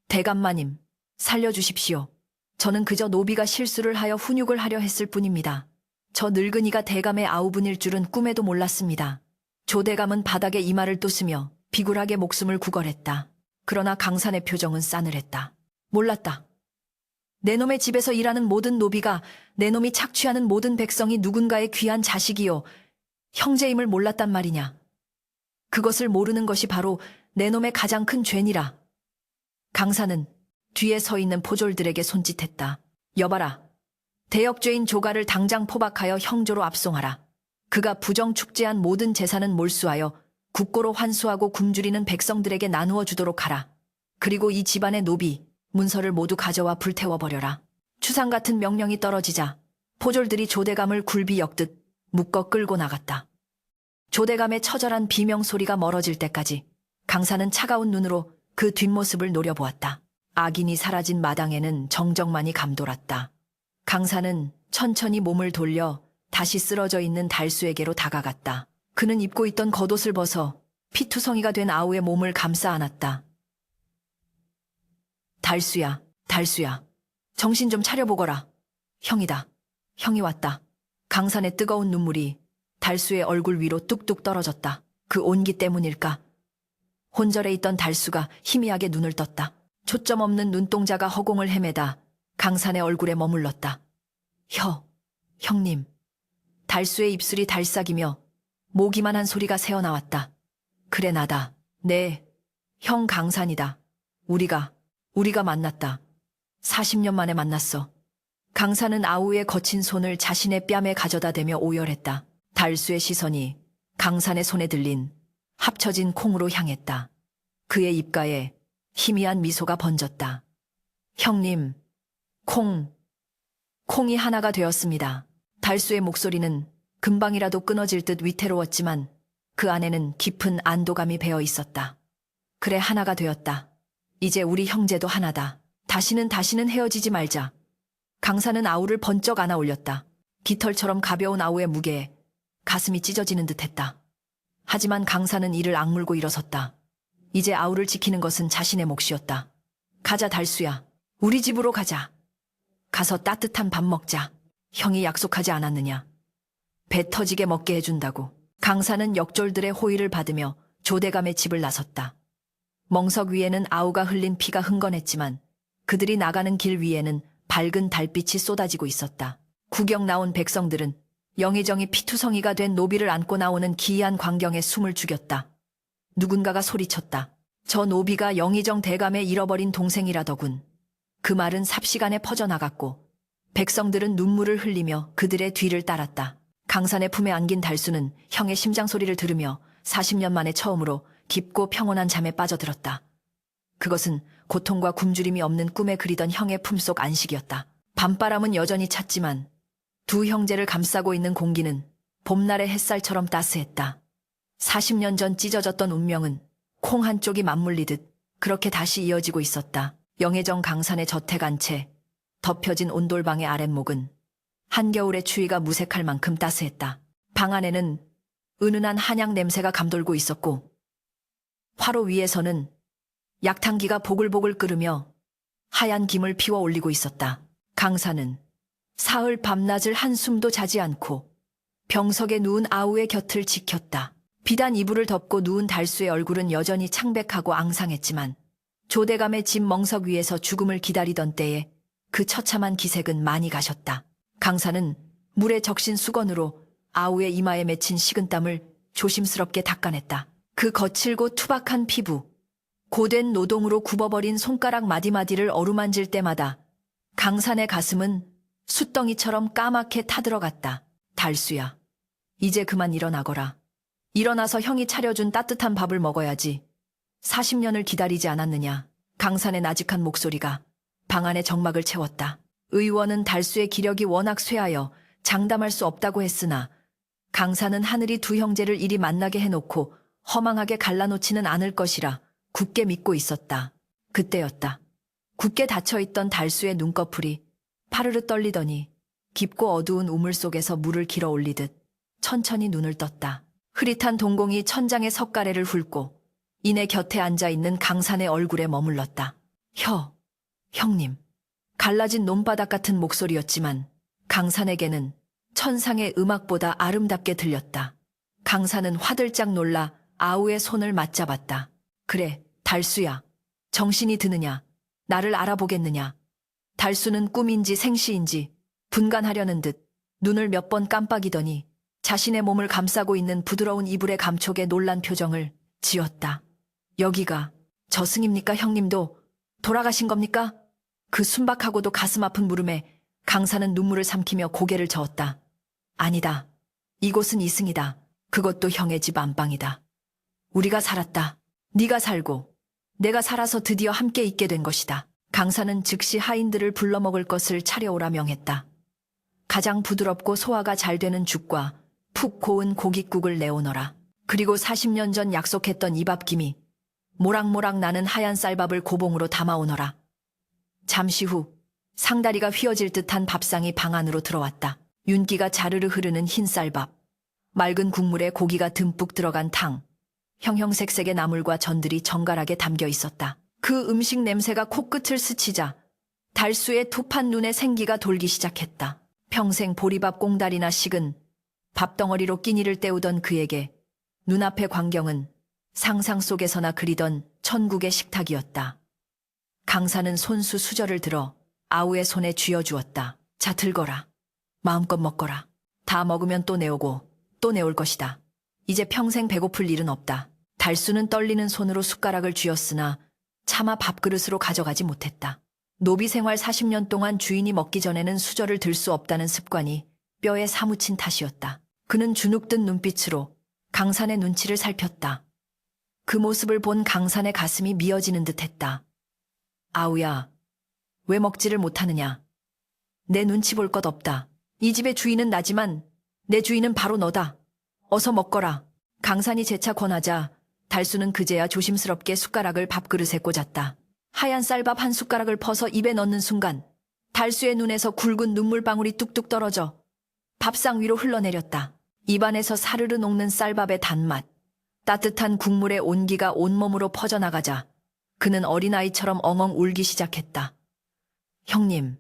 대감마님, 살려주십시오. 저는 그저 노비가 실수를 하여 훈육을 하려 했을 뿐입니다. 저 늙은이가 대감의 아우분일 줄은 꿈에도 몰랐습니다. 조대감은 바닥에 이마를 또 쓰며 비굴하게 목숨을 구걸했다. 그러나 강산의 표정은 싸늘했다. 몰랐다. 내 놈의 집에서 일하는 모든 노비가, 내 놈이 착취하는 모든 백성이 누군가의 귀한 자식이요 형제임을 몰랐단 말이냐. 그것을 모르는 것이 바로 내 놈의 가장 큰 죄니라. 강산은 뒤에 서 있는 포졸들에게 손짓했다. 여봐라. 대역죄인 조가를 당장 포박하여 형조로 압송하라. 그가 부정축제한 모든 재산은 몰수하여 국고로 환수하고 굶주리는 백성들에게 나누어 주도록 하라. 그리고 이 집안의 노비, 문서를 모두 가져와 불태워버려라. 추상 같은 명령이 떨어지자 포졸들이 조대감을 굴비 엮듯 묶어 끌고 나갔다. 조대감의 처절한 비명소리가 멀어질 때까지 강산은 차가운 눈으로 그 뒷모습을 노려보았다. 악인이 사라진 마당에는 정적만이 감돌았다. 강산은 천천히 몸을 돌려 다시 쓰러져 있는 달수에게로 다가갔다. 그는 입고 있던 겉옷을 벗어 피투성이가 된 아우의 몸을 감싸 안았다. 달수야, 달수야. 정신 좀 차려보거라. 형이다. 형이 왔다. 강산의 뜨거운 눈물이 달수의 얼굴 위로 뚝뚝 떨어졌다. 그 온기 때문일까? 혼절에 있던 달수가 희미하게 눈을 떴다. 초점 없는 눈동자가 허공을 헤매다 강산의 얼굴에 머물렀다. 형님. 달수의 입술이 달싹이며 모기만한 소리가 새어나왔다. 그래 나다. 네, 형 강산이다. 우리가 만났다. 40년 만에 만났어. 강산은 아우의 거친 손을 자신의 뺨에 가져다 대며 오열했다. 달수의 시선이 강산의 손에 들린 합쳐진 콩으로 향했다. 그의 입가에 희미한 미소가 번졌다. 형님, 콩이 하나가 되었습니다. 달수의 목소리는 금방이라도 끊어질 듯 위태로웠지만 그 안에는 깊은 안도감이 배어 있었다. 그래, 하나가 되었다. 이제 우리 형제도 하나다. 다시는 헤어지지 말자. 강산은 아우를 번쩍 안아 올렸다. 깃털처럼 가벼운 아우의 무게에 가슴이 찢어지는 듯했다. 하지만 강산은 이를 악물고 일어섰다. 이제 아우를 지키는 것은 자신의 몫이었다. 가자 달수야. 우리 집으로 가자. 가서 따뜻한 밥 먹자. 형이 약속하지 않았느냐. 배 터지게 먹게 해준다고. 강산은 역졸들의 호의를 받으며 조대감의 집을 나섰다. 멍석 위에는 아우가 흘린 피가 흥건했지만 그들이 나가는 길 위에는 밝은 달빛이 쏟아지고 있었다. 구경 나온 백성들은 영의정이 피투성이가 된 노비를 안고 나오는 기이한 광경에 숨을 죽였다. 누군가가 소리쳤다. 저 노비가 영의정 대감의 잃어버린 동생이라더군. 그 말은 삽시간에 퍼져나갔고 백성들은 눈물을 흘리며 그들의 뒤를 따랐다. 강산의 품에 안긴 달수는 형의 심장 소리를 들으며 40년 만에 처음으로 깊고 평온한 잠에 빠져들었다. 그것은 고통과 굶주림이 없는 꿈에 그리던 형의 품속 안식이었다. 밤바람은 여전히 찼지만 두 형제를 감싸고 있는 공기는 봄날의 햇살처럼 따스했다. 40년 전 찢어졌던 운명은 콩 한쪽이 맞물리듯 그렇게 다시 이어지고 있었다. 영해정 강산의 저택 안 채 덮여진 온돌방의 아랫목은 한겨울의 추위가 무색할 만큼 따스했다. 방 안에는 은은한 한약 냄새가 감돌고 있었고 화로 위에서는 약탕기가 보글보글 끓으며 하얀 김을 피워 올리고 있었다. 강산은 사흘 밤낮을 한숨도 자지 않고 병석에 누운 아우의 곁을 지켰다. 비단 이불을 덮고 누운 달수의 얼굴은 여전히 창백하고 앙상했지만 조대감의 집 멍석 위에서 죽음을 기다리던 때에 그 처참한 기색은 많이 가셨다. 강사는 물에 적신 수건으로 아우의 이마에 맺힌 식은땀을 조심스럽게 닦아냈다. 그 거칠고 투박한 피부, 고된 노동으로 굽어버린 손가락 마디마디를 어루만질 때마다 강산의 가슴은 숫덩이처럼 까맣게 타들어갔다. 달수야, 이제 그만 일어나거라. 일어나서 형이 차려준 따뜻한 밥을 먹어야지. 40년을 기다리지 않았느냐. 강산의 나직한 목소리가 방 안의 정막을 채웠다. 의원은 달수의 기력이 워낙 쇠하여 장담할 수 없다고 했으나 강산은 하늘이 두 형제를 이리 만나게 해놓고 허망하게 갈라놓지는 않을 것이라 굳게 믿고 있었다. 그때였다. 굳게 닫혀있던 달수의 눈꺼풀이 파르르 떨리더니 깊고 어두운 우물 속에서 물을 길어 올리듯 천천히 눈을 떴다. 흐릿한 동공이 천장의 석가래를 훑고 이내 곁에 앉아있는 강산의 얼굴에 머물렀다. 형님. 갈라진 논바닥 같은 목소리였지만 강산에게는 천상의 음악보다 아름답게 들렸다. 강산은 화들짝 놀라 아우의 손을 맞잡았다. 그래, 달수야. 정신이 드느냐? 나를 알아보겠느냐? 달수는 꿈인지 생시인지 분간하려는 듯 눈을 몇 번 깜빡이더니 자신의 몸을 감싸고 있는 부드러운 이불의 감촉에 놀란 표정을 지었다. 여기가 저승입니까? 형님도 돌아가신 겁니까? 그 순박하고도 가슴 아픈 물음에 강사는 눈물을 삼키며 고개를 저었다. 아니다. 이곳은 이승이다. 그것도 형의 집 안방이다. 우리가 살았다. 네가 살고 내가 살아서 드디어 함께 있게 된 것이다. 강사는 즉시 하인들을 불러먹을 것을 차려오라 명했다. 가장 부드럽고 소화가 잘 되는 죽과 푹 고운 고깃국을 내오너라. 그리고 40년 전 약속했던 이밥김이 모락모락 나는 하얀 쌀밥을 고봉으로 담아오너라. 잠시 후 상다리가 휘어질 듯한 밥상이 방 안으로 들어왔다. 윤기가 자르르 흐르는 흰 쌀밥, 맑은 국물에 고기가 듬뿍 들어간 탕, 형형색색의 나물과 전들이 정갈하게 담겨 있었다. 그 음식 냄새가 코끝을 스치자 달수의 투판 눈에 생기가 돌기 시작했다. 평생 보리밥 꽁다리나 식은 밥덩어리로 끼니를 때우던 그에게 눈앞의 광경은 상상 속에서나 그리던 천국의 식탁이었다. 강사는 손수 수저를 들어 아우의 손에 쥐어주었다. 자, 들거라. 마음껏 먹거라. 다 먹으면 또 내오고 또 내올 것이다. 이제 평생 배고플 일은 없다. 달수는 떨리는 손으로 숟가락을 쥐었으나 차마 밥그릇으로 가져가지 못했다. 노비 생활 40년 동안 주인이 먹기 전에는 수저를 들 수 없다는 습관이 뼈에 사무친 탓이었다. 그는 주눅든 눈빛으로 강산의 눈치를 살폈다. 그 모습을 본 강산의 가슴이 미어지는 듯했다. 아우야, 왜 먹지를 못하느냐? 내 눈치 볼 것 없다. 이 집의 주인은 나지만 내 주인은 바로 너다. 어서 먹거라. 강산이 재차 권하자 달수는 그제야 조심스럽게 숟가락을 밥그릇에 꽂았다. 하얀 쌀밥 한 숟가락을 퍼서 입에 넣는 순간 달수의 눈에서 굵은 눈물방울이 뚝뚝 떨어져 밥상 위로 흘러내렸다. 입안에서 사르르 녹는 쌀밥의 단맛, 따뜻한 국물의 온기가 온몸으로 퍼져나가자 그는 어린아이처럼 엉엉 울기 시작했다. 형님,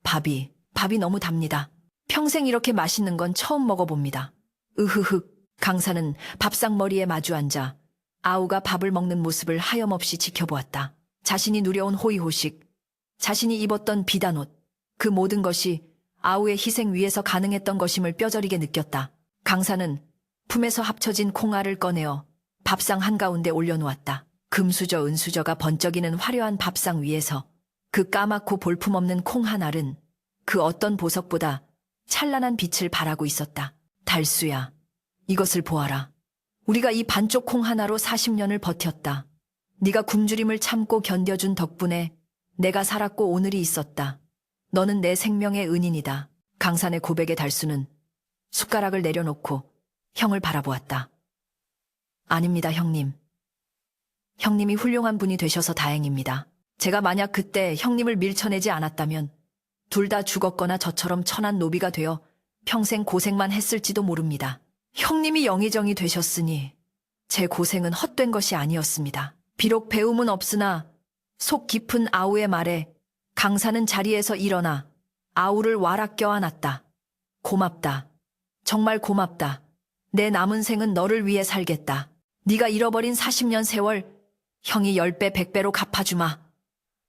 밥이 너무 답니다. 평생 이렇게 맛있는 건 처음 먹어봅니다. 으흐흑. 강사는 밥상 머리에 마주 앉아 아우가 밥을 먹는 모습을 하염없이 지켜보았다. 자신이 누려온 호의호식, 자신이 입었던 비단옷, 그 모든 것이 아우의 희생 위에서 가능했던 것임을 뼈저리게 느꼈다. 강사는 품에서 합쳐진 콩알을 꺼내어 밥상 한가운데 올려놓았다. 금수저 은수저가 번쩍이는 화려한 밥상 위에서 그 까맣고 볼품없는 콩 한 알은 그 어떤 보석보다 찬란한 빛을 발하고 있었다. 달수야, 이것을 보아라. 우리가 이 반쪽 콩 하나로 40년을 버텼다. 네가 굶주림을 참고 견뎌준 덕분에 내가 살았고 오늘이 있었다. 너는 내 생명의 은인이다. 강산의 고백에 달수는 숟가락을 내려놓고 형을 바라보았다. 아닙니다, 형님. 형님이 훌륭한 분이 되셔서 다행입니다. 제가 만약 그때 형님을 밀쳐내지 않았다면 둘 다 죽었거나 저처럼 천한 노비가 되어 평생 고생만 했을지도 모릅니다. 형님이 영의정이 되셨으니 제 고생은 헛된 것이 아니었습니다. 비록 배움은 없으나 속 깊은 아우의 말에 강사는 자리에서 일어나 아우를 와락 껴안았다. 고맙다. 정말 고맙다. 내 남은 생은 너를 위해 살겠다. 네가 잃어버린 40년 세월 형이 10배 100배로 갚아주마.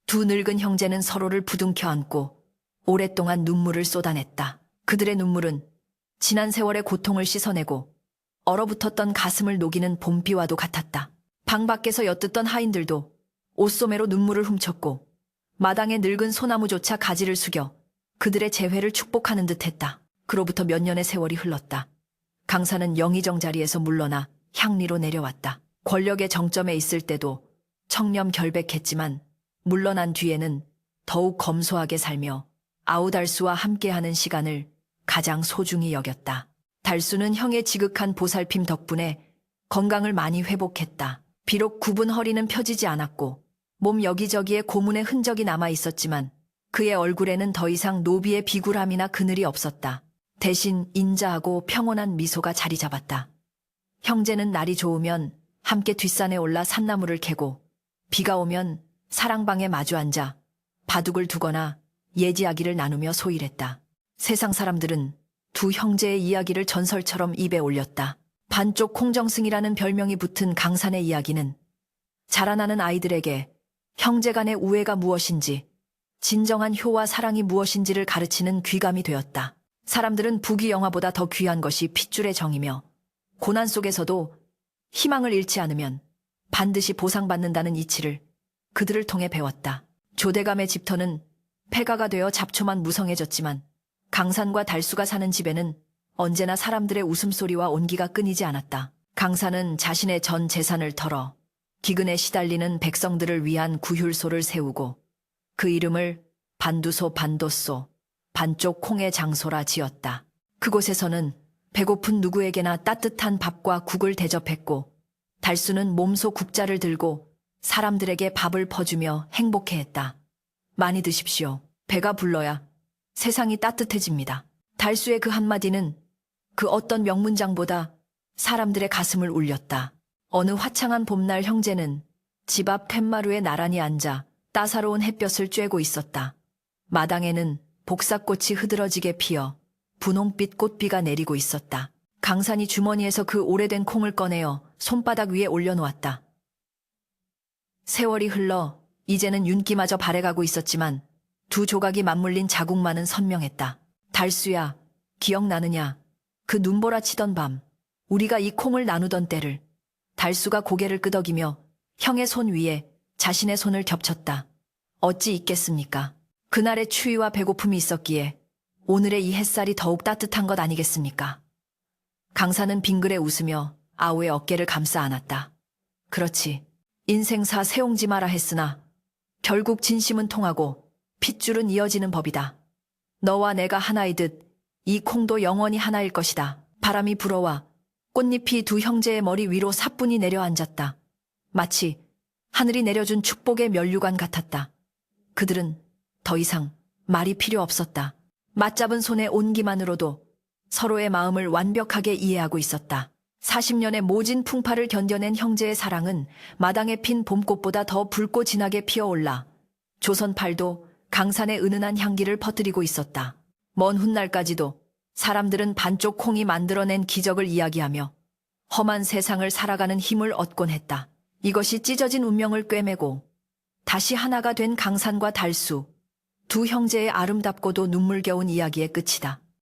두 늙은 형제는 서로를 부둥켜 안고 오랫동안 눈물을 쏟아냈다. 그들의 눈물은 지난 세월의 고통을 씻어내고 얼어붙었던 가슴을 녹이는 봄비와도 같았다. 방 밖에서 엿듣던 하인들도 옷소매로 눈물을 훔쳤고 마당의 늙은 소나무조차 가지를 숙여 그들의 재회를 축복하는 듯했다. 그로부터 몇 년의 세월이 흘렀다. 강사는 영의정 자리에서 물러나 향리로 내려왔다. 권력의 정점에 있을 때도 청렴결백했지만 물러난 뒤에는 더욱 검소하게 살며 아우달수와 함께하는 시간을 가장 소중히 여겼다. 달수는 형의 지극한 보살핌 덕분에 건강을 많이 회복했다. 비록 굽은 허리는 펴지지 않았고 몸 여기저기에 고문의 흔적이 남아 있었지만 그의 얼굴에는 더 이상 노비의 비굴함이나 그늘이 없었다. 대신 인자하고 평온한 미소가 자리 잡았다. 형제는 날이 좋으면 함께 뒷산에 올라 산나무를 캐고 비가 오면 사랑방에 마주 앉아 바둑을 두거나 예지야기를 나누며 소일했다. 세상 사람들은 두 형제의 이야기를 전설처럼 입에 올렸다. 반쪽 콩정승이라는 별명이 붙은 강산의 이야기는 자라나는 아이들에게 형제간의 우애가 무엇인지, 진정한 효와 사랑이 무엇인지를 가르치는 귀감이 되었다. 사람들은 부귀영화보다 더 귀한 것이 핏줄의 정이며 고난 속에서도 희망을 잃지 않으면 반드시 보상받는다는 이치를 그들을 통해 배웠다. 조대감의 집터는 폐가가 되어 잡초만 무성해졌지만 강산과 달수가 사는 집에는 언제나 사람들의 웃음소리와 온기가 끊이지 않았다. 강산은 자신의 전 재산을 털어 기근에 시달리는 백성들을 위한 구휼소를 세우고 그 이름을 반두소 반도소, 반쪽 콩의 장소라 지었다. 그곳에서는 배고픈 누구에게나 따뜻한 밥과 국을 대접했고 달수는 몸소 국자를 들고 사람들에게 밥을 퍼주며 행복해했다. 많이 드십시오. 배가 불러야 세상이 따뜻해집니다. 달수의 그 한마디는 그 어떤 명문장보다 사람들의 가슴을 울렸다. 어느 화창한 봄날 형제는 집 앞 툇마루에 나란히 앉아 따사로운 햇볕을 쬐고 있었다. 마당에는 복사꽃이 흐드러지게 피어 분홍빛 꽃비가 내리고 있었다. 강산이 주머니에서 그 오래된 콩을 꺼내어 손바닥 위에 올려놓았다. 세월이 흘러 이제는 윤기마저 바래가고 있었지만 두 조각이 맞물린 자국만은 선명했다. 달수야, 기억나느냐? 그 눈보라치던 밤, 우리가 이 콩을 나누던 때를. 달수가 고개를 끄덕이며 형의 손 위에 자신의 손을 겹쳤다. 어찌 있겠습니까? 그날의 추위와 배고픔이 있었기에 오늘의 이 햇살이 더욱 따뜻한 것 아니겠습니까? 강사는 빙그레 웃으며 아우의 어깨를 감싸 안았다. 그렇지. 인생사 세옹지 마라 했으나 결국 진심은 통하고 핏줄은 이어지는 법이다. 너와 내가 하나이듯 이 콩도 영원히 하나일 것이다. 바람이 불어와 꽃잎이 두 형제의 머리 위로 사뿐히 내려앉았다. 마치 하늘이 내려준 축복의 면류관 같았다. 그들은 더 이상 말이 필요 없었다. 맞잡은 손의 온기만으로도 서로의 마음을 완벽하게 이해하고 있었다. 40년의 모진 풍파를 견뎌낸 형제의 사랑은 마당에 핀 봄꽃보다 더 붉고 진하게 피어올라 조선팔도 강산의 은은한 향기를 퍼뜨리고 있었다. 먼 훗날까지도 사람들은 반쪽 콩이 만들어낸 기적을 이야기하며 험한 세상을 살아가는 힘을 얻곤 했다. 이것이 찢어진 운명을 꿰매고 다시 하나가 된 강산과 달수, 두 형제의 아름답고도 눈물겨운 이야기의 끝이다.